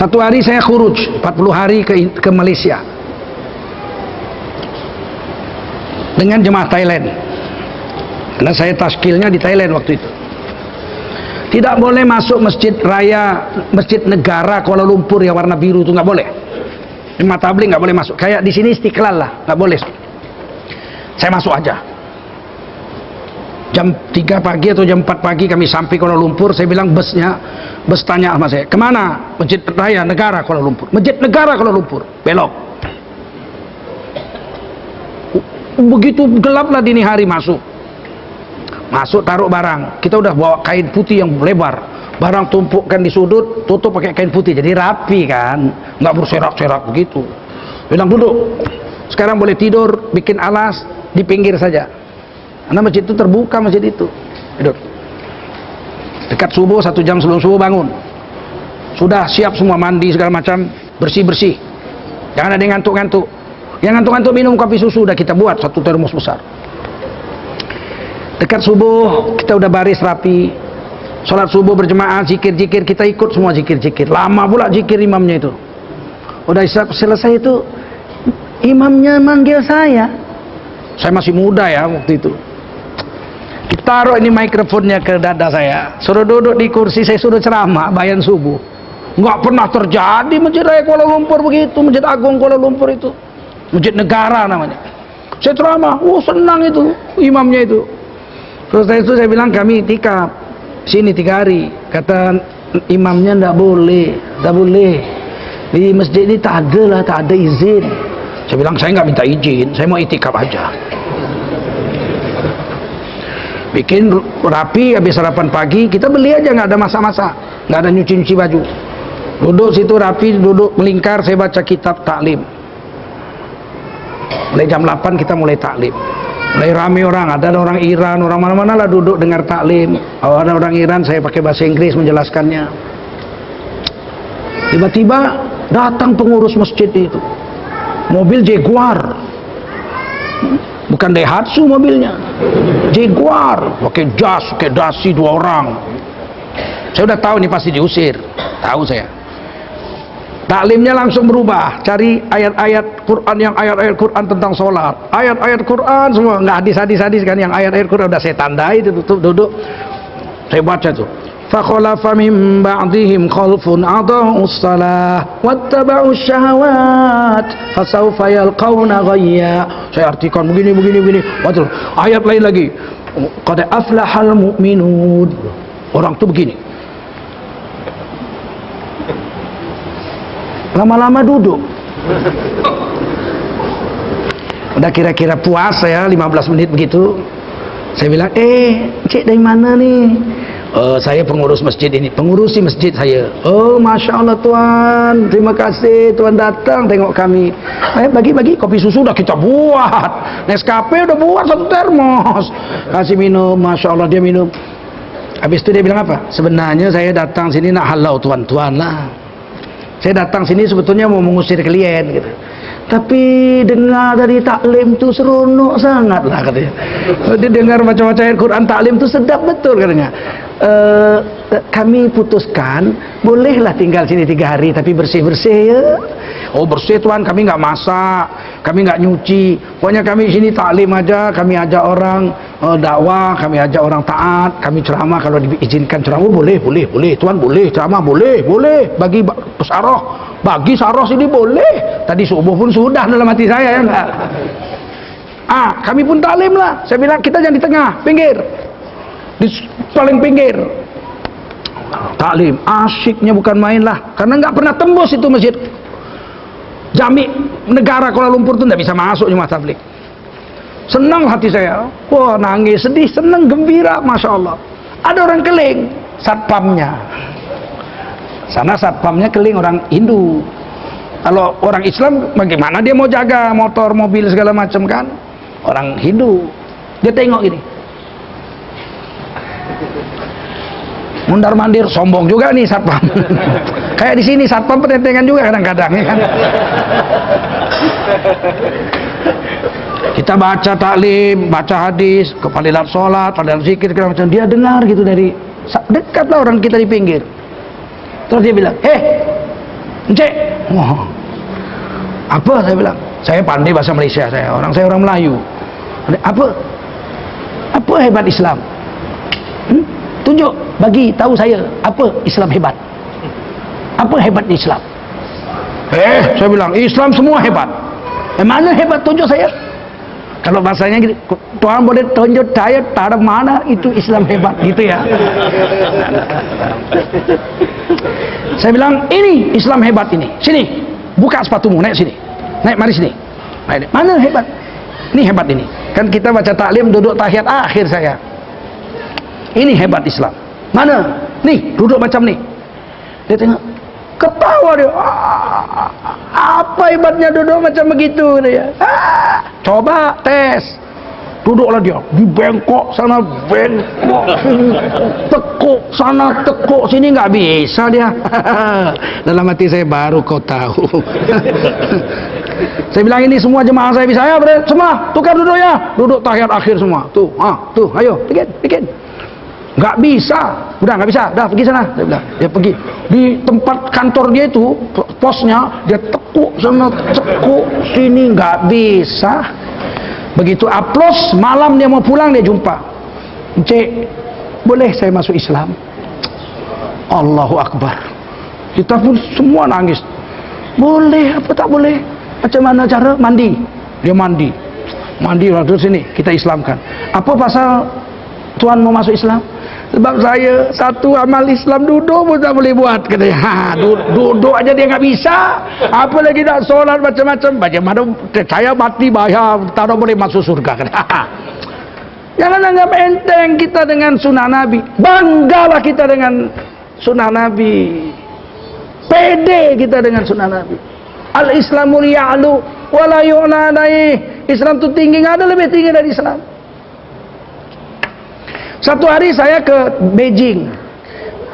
Satu hari saya khuruj 40 hari ke Malaysia dengan jemaah Thailand, karena saya taskilnya di Thailand waktu itu. Tidak boleh masuk masjid raya, masjid negara Kuala Lumpur yang warna biru itu nggak boleh. Jemaah tabligh nggak boleh masuk. Kayak di sini Istiqlal lah, nggak boleh. Saya masuk aja. Jam 3 pagi atau jam 4 pagi kami sampai Kuala Lumpur. Saya bilang bus tanya sama saya, kemana? Masjid Raya Negara Kuala Lumpur. Masjid Negara Kuala Lumpur, belok. Begitu gelaplah dini hari masuk taruh barang. Kita udah bawa kain putih yang lebar, barang tumpukkan di sudut, tutup pakai kain putih, jadi rapi kan, nggak berserak-serak begitu. Bilang duduk, sekarang boleh tidur, bikin alas di pinggir saja, karena masjid itu terbuka, masjid itu. Tidur dekat subuh, 1 jam sebelum subuh bangun, sudah siap semua, mandi segala macam, bersih-bersih, jangan ada yang ngantuk-ngantuk. Yang ngantuk-ngantuk minum kopi susu, udah kita buat 1 termos besar. Dekat subuh kita udah baris rapi, sholat subuh berjemaah, zikir-zikir, kita ikut semua zikir-zikir. Lama pula zikir imamnya itu. Udah selesai itu, imamnya manggil saya masih muda ya waktu itu. Ditaruh ini mikrofonnya ke dada saya, suruh duduk di kursi, saya suruh ceramah bayan subuh. Nggak pernah terjadi Masjid Raya Kuala Lumpur begitu, Masjid Agung Kuala Lumpur itu, Masjid Negara namanya. Saya ceramah, senang itu imamnya itu. Terus itu saya bilang, kami itikaf sini 3 hari. Kata imamnya tidak boleh di masjid ini, tak ada izin. Saya bilang, saya nggak minta izin, saya mau itikaf aja. Bikin rapi, habis sarapan pagi kita beli aja, nggak ada masak-masak, nggak ada nyuci-nyuci baju. Duduk situ rapi, duduk melingkar, saya baca kitab taklim. Mulai jam 8 kita mulai taklim. Mulai rame orang, ada orang Iran, orang mana-mana lah duduk dengar taklim. Ada orang Iran, saya pakai bahasa Inggris menjelaskannya. Tiba-tiba datang pengurus masjid itu, mobil Jaguar, bukan Daihatsu mobilnya, Jaguar, pakai jas, pakai dasi, 2 orang. Saya udah tahu ini pasti diusir, tahu saya. Taklimnya langsung berubah, cari ayat-ayat Quran, yang ayat-ayat Quran tentang sholat, ayat-ayat Quran semua, nggak hadis-hadis kan, yang ayat-ayat Quran udah saya tandai, itu duduk, saya baca tuh. Fakhalafa min ba'dihim khalfun adaa'us shalah wattaba'us syahawat fasawfa yalqawna ghayya. Saya artikan begini. Betul. Ayat lain lagi, qad aflahal mu'minun. Orang tuh begini. Lama-lama duduk, udah kira-kira puas saya, 15 menit begitu. Saya bilang, cik dari mana nih? Saya pengurus masjid ini, pengurusi masjid saya. Oh, Masya Allah Tuan, terima kasih Tuan datang tengok kami. Bagi-bagi kopi susu udah kita buat, Nescafe udah buat 1 termos, kasih minum. Masya Allah dia minum. Habis itu dia bilang apa? Sebenarnya saya datang sini nak halau tuan-tuan lah. Saya datang sini sebetulnya mau mengusir klien gitu. Tapi dengar dari taklim tuh seronok sangat lah katanya. Dia dengar macam-macam ayat Quran taklim tuh sedap betul katanya. Kami putuskan bolehlah tinggal sini 3 hari tapi bersih-bersih ya. Oh bersih Tuan, kami nggak masak, kami nggak nyuci, pokoknya kami sini taklim aja, kami ajak orang dakwah, kami ajak orang taat, kami ceramah kalau diizinkan ceramah. Boleh Tuan, boleh ceramah, boleh bagi saroh sini boleh. Tadi subuh pun sudah dalam hati saya ya enggak. Kami pun taklim lah. Saya bilang kita jangan di tengah, pinggir, di paling pinggir. Taklim asyiknya bukan main lah, karena nggak pernah tembus itu masjid Jami Negara Kuala Lumpur tuh nggak bisa masuk jemaah tabligh. Senang hati saya, wah nangis, sedih, senang, gembira, Masya Allah. Ada orang keling, satpamnya. Sana satpamnya keling orang Hindu. Kalau orang Islam bagaimana dia mau jaga motor, mobil segala macam kan? Orang Hindu. Dia tengok gini. Mundar-mandir, sombong juga nih satpam. Kayak di sini satpam petentengan juga kadang-kadang ya kan. Kita baca taklim, baca hadis, kepalilan sholat, kepalilan zikir, segala macam. Dia dengar gitu dari dekatlah orang kita di pinggir. Terus dia bilang, Encik. Oh. Apa saya bilang? Saya pandai bahasa Malaysia, saya orang Melayu. Apa hebat Islam? Tunjuk, bagi tahu saya apa Islam hebat. Apa hebat Islam? Saya bilang Islam semua hebat. Mana hebat, tunjuk saya. Kalau bahasanya gitu, Tuhan boleh tunjuk saya tak ada mana itu Islam hebat gitu ya. Saya bilang ini Islam hebat ini. Sini, buka sepatumu, naik sini. Naik, mari sini. Mana hebat? Ini hebat ini. Kan kita baca taklim duduk tahiyat akhir saya. Ini hebat Islam. Mana? Nih, duduk macam nih. Dia tengok, ketawa dia. Apa hebatnya duduk macam begitu dia? Coba tes. Duduklah dia, di bengkok sana, bengkok sini, tekuk sana, tekuk sini, nggak bisa dia. Dalam hati saya, baru kau tahu. Saya bilang ini semua jemaah saya bisa ya, semua tukar duduknya, duduk tahiyat akhir semua. Tuh, tuh, ayo, bikin. Nggak bisa, udah nggak bisa, dah pergi sana. Saya bilang, dia pergi di tempat kantor dia itu, posnya dia tekuk sana, tekuk sini, nggak bisa. Begitu aplos, malam dia mau pulang, dia jumpa, Encik, boleh saya masuk Islam? Allahu Akbar. Kita pun semua nangis. Boleh, apa tak boleh? Macam mana cara? Mandi. Dia mandi waktu sini kita Islamkan. Apa pasal Tuhan mau masuk Islam? Sebab saya satu amal Islam duduk pun tak boleh buat, katanya. Duduk aja dia nggak bisa, apalagi nak solat macam-macam. Bagaimana saya mati bahaya, tak boleh masuk surga, katanya. Jangan anggap enteng kita dengan sunnah Nabi. Banggalah kita dengan sunnah Nabi. Pede kita dengan sunnah Nabi. Al-Islamu ya'lu wa la yu'la alaih. Islam itu tinggi, nggak ada lebih tinggi dari Islam. Satu hari saya ke Beijing.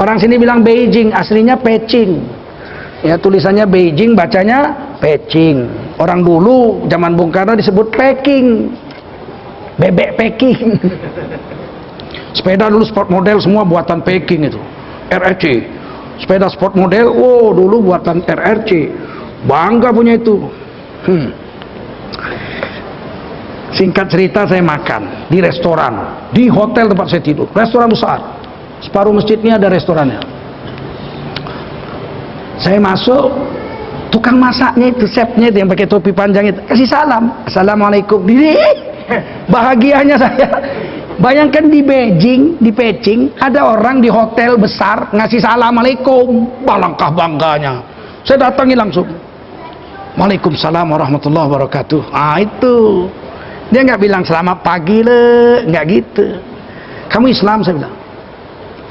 Orang sini bilang Beijing, aslinya Peking. Ya, tulisannya Beijing, bacanya Peking. Orang dulu zaman Bung Karno disebut Peking. Bebek Peking. Sepeda dulu sport model semua buatan Peking itu. RRC. Sepeda sport model, dulu buatan RRC. Bangga punya itu. Singkat cerita, saya makan di restoran, di hotel tempat saya tidur, restoran besar, separuh masjidnya ada restorannya. Saya masuk, tukang masaknya itu, chefnya itu yang pakai topi panjang itu, kasih salam, assalamualaikum. Bahagianya saya. Bayangkan di Beijing, di Peking, ada orang di hotel besar ngasih assalamualaikum, alangkah bangganya. Saya datangi langsung, waalaikumsalam warahmatullahi wabarakatuh. Itu. Dia nggak bilang selamat pagi le, nggak gitu. Kamu Islam? Saya bilang,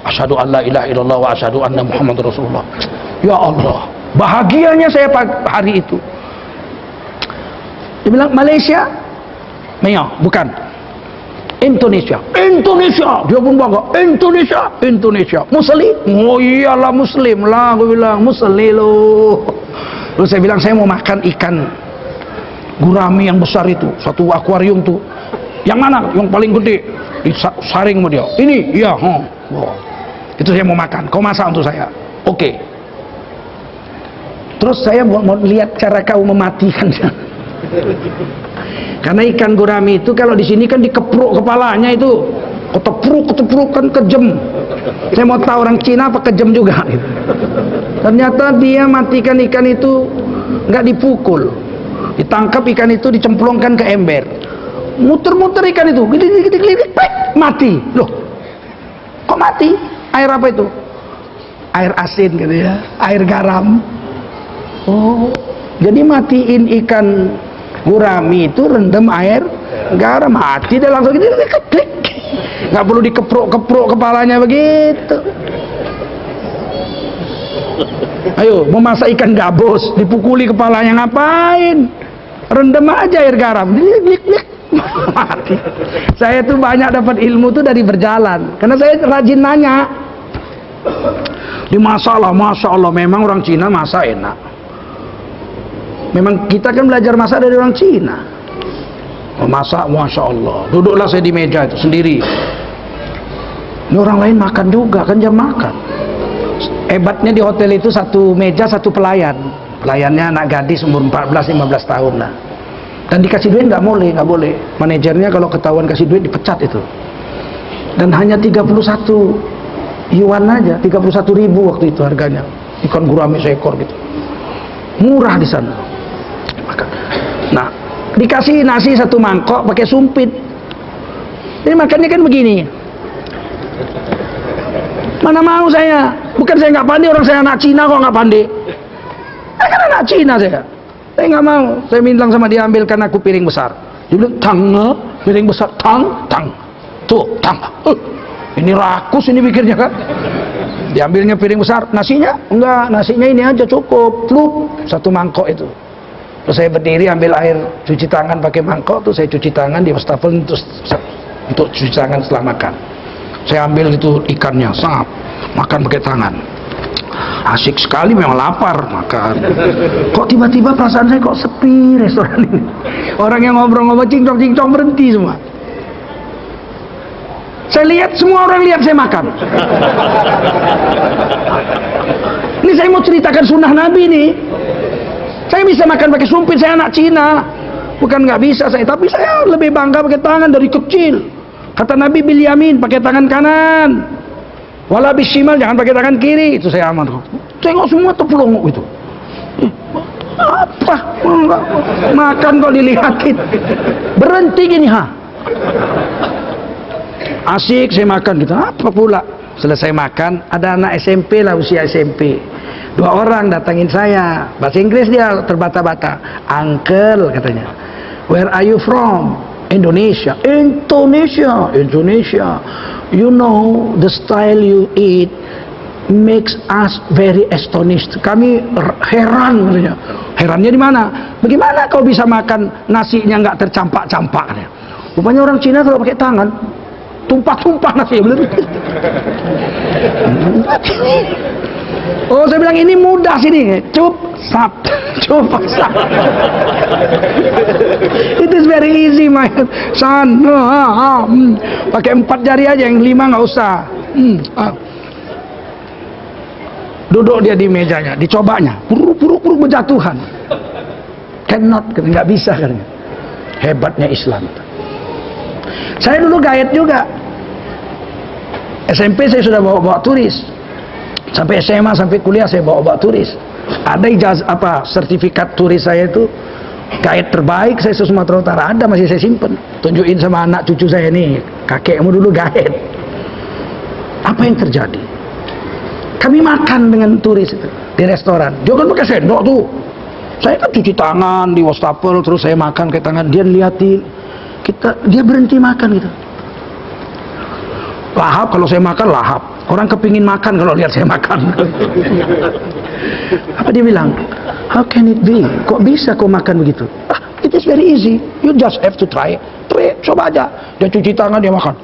asyhadu an la ilaha illallah wa asyhadu anna Muhammadar Rasulullah. Ya Allah, bahagianya saya hari itu. Dia bilang Malaysia? Bukan. Indonesia. Dia pun bangga. Indonesia. Muslim? Oh iyalah Muslim lah, gue bilang Muslim loh. Terus saya bilang saya mau makan ikan gurami yang besar itu, satu akuarium tuh. Yang mana? Yang paling gede. Disaring sama dia. Ini, iya. Itu saya mau makan. Kau masak untuk saya. Oke. Terus saya mau lihat cara kau mematikannya. Karena ikan gurami itu kalau di sini kan dikepruk kepalanya itu. Ketepruk kan kejam. Saya mau tahu orang Cina apa kejam juga. Ternyata dia matikan ikan itu nggak dipukul. Ditangkap ikan itu, dicemplungkan ke ember, muter-muter ikan itu, mati. Loh, kok mati? Air apa itu? Air asin gitu ya, air garam. Oh, jadi matiin ikan gurami itu rendam air garam, mati dia langsung gitu, klik. Nggak perlu dikepruk kepalanya begitu. Ayo, mau masak ikan gabus, dipukuli kepalanya ngapain? Rendam aja air garam, mati. Saya tuh banyak dapat ilmu tuh dari berjalan, karena saya rajin nanya. Dimasak lah, masya Allah, memang orang Cina masak enak. Memang kita kan belajar masak dari orang Cina. Masak, masya Allah. Duduklah saya di meja itu sendiri. Ini orang lain makan juga, kan jam makan. Hebatnya di hotel itu satu meja satu pelayan. Pelayannya anak gadis umur 14-15 tahun lah. Dan dikasih duit nggak boleh. Manajernya kalau ketahuan kasih duit dipecat itu. Dan hanya 31 yuan aja, 31.000 waktu itu harganya. Ikan gurame seekor gitu. Murah di sana. Nah, dikasih nasi satu mangkok pakai sumpit. Jadi makannya kan begini. Mana mau saya? Bukan saya nggak pandai, orang saya anak Cina kok nggak pandai. Saya kan anak Cina saya. Saya nggak mau. Saya bilang sama dia, ambilkan aku piring besar. Dia bilang, tang, piring besar, tang. Tuh, tang. Ini rakus ini pikirnya kan. Diambilnya piring besar, nasinya? Enggak, nasinya ini aja cukup. Plup, satu mangkok itu. Terus saya berdiri ambil air cuci tangan pakai mangkok, tuh saya cuci tangan di wastafel untuk cuci tangan setelah makan. Saya ambil itu ikannya, sap, makan pakai tangan. Asik sekali, memang lapar makan. Kok tiba-tiba perasaan saya kok sepi restoran ini. Orang yang ngobrol-ngobrol cincong-cincong berhenti semua. Saya lihat, semua orang lihat saya makan. Ini saya mau ceritakan sunnah Nabi nih. Saya bisa makan pakai sumpit, saya anak Cina. Bukan nggak bisa saya, tapi saya lebih bangga pakai tangan dari kecil. Kata Nabi, bil yamin, pakai tangan kanan. Wala bishimal, jangan pakai tangan kiri. Itu saya aman. Tengok semua tepelongok itu. Apa? Makan kok dilihatin. Berhenti gini, ha. Asik saya makan gitu. Apa pula? Selesai makan, ada anak SMP lah, usia SMP. 2 orang datangin saya. Bahasa Inggris dia terbata-bata. Uncle katanya. Where are you from? Indonesia. You know the style you eat makes us very astonished. Kami heran katanya. Herannya di mana? Bagaimana kau bisa makan nasinya nggak tercampak-campak katanya. Rupanya orang Cina kalau pakai tangan tumpah-tumpah nasi. Oh, saya bilang ini mudah sini. Cup, sap. It is very easy, my son. Pakai 4 jari aja, yang 5 nggak usah. Duduk dia di mejanya, dicobanya. Puruk berjatuhan. Cannot, nggak bisa katanya. Hebatnya Islam. Saya dulu gaet juga. SMP saya sudah bawa turis. Sampai SMA, sampai kuliah saya bawa turis. Ada sertifikat turis saya itu gaet terbaik saya Sumatera Utara, ada, masih saya simpen. Tunjukin sama anak cucu saya nih, kakekmu dulu gaet. Apa yang terjadi? Kami makan dengan turis itu di restoran. Dia kan pakai sendok tuh. Saya kan cuci tangan di wastafel, terus saya makan ke tangan. Dia liatin dia berhenti makan gitu. Lahap, kalau saya makan lahap. Orang kepingin makan kalau lihat saya makan. Apa dia bilang? How can it be? Kok bisa kau makan begitu? It is very easy. You just have to try. Coba aja. Dia cuci tangan, dia makan.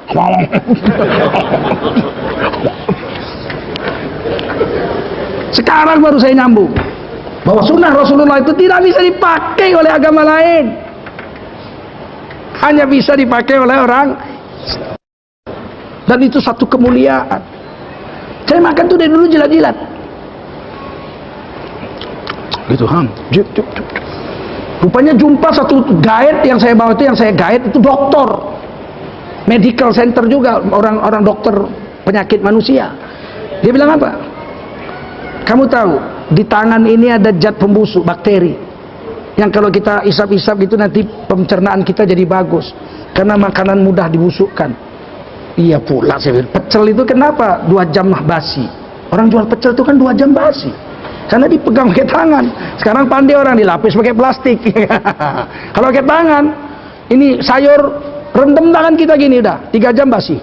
Sekarang baru saya nyambung bahwa sunnah Rasulullah itu tidak bisa dipakai oleh agama lain. Hanya bisa dipakai oleh orang. Dan itu satu kemuliaan. Saya makan tuh dari dulu jilat-jilat. Gitu, Rupanya jumpa satu guide yang saya bawa itu, dokter. Medical center juga, orang dokter penyakit manusia. Dia bilang apa? Kamu tahu, di tangan ini ada zat pembusuk, bakteri. Yang kalau kita isap-isap gitu nanti pencernaan kita jadi bagus. Karena makanan mudah dibusukkan. Iya pula saya bilang, pecel itu kenapa 2 jam basi? Orang jual pecel itu kan 2 jam basi. Karena dipegang pakai tangan. Sekarang pandai orang dilapis pakai plastik. Kalau pakai tangan, ini sayur rendam tangan kita gini udah 3 jam basi.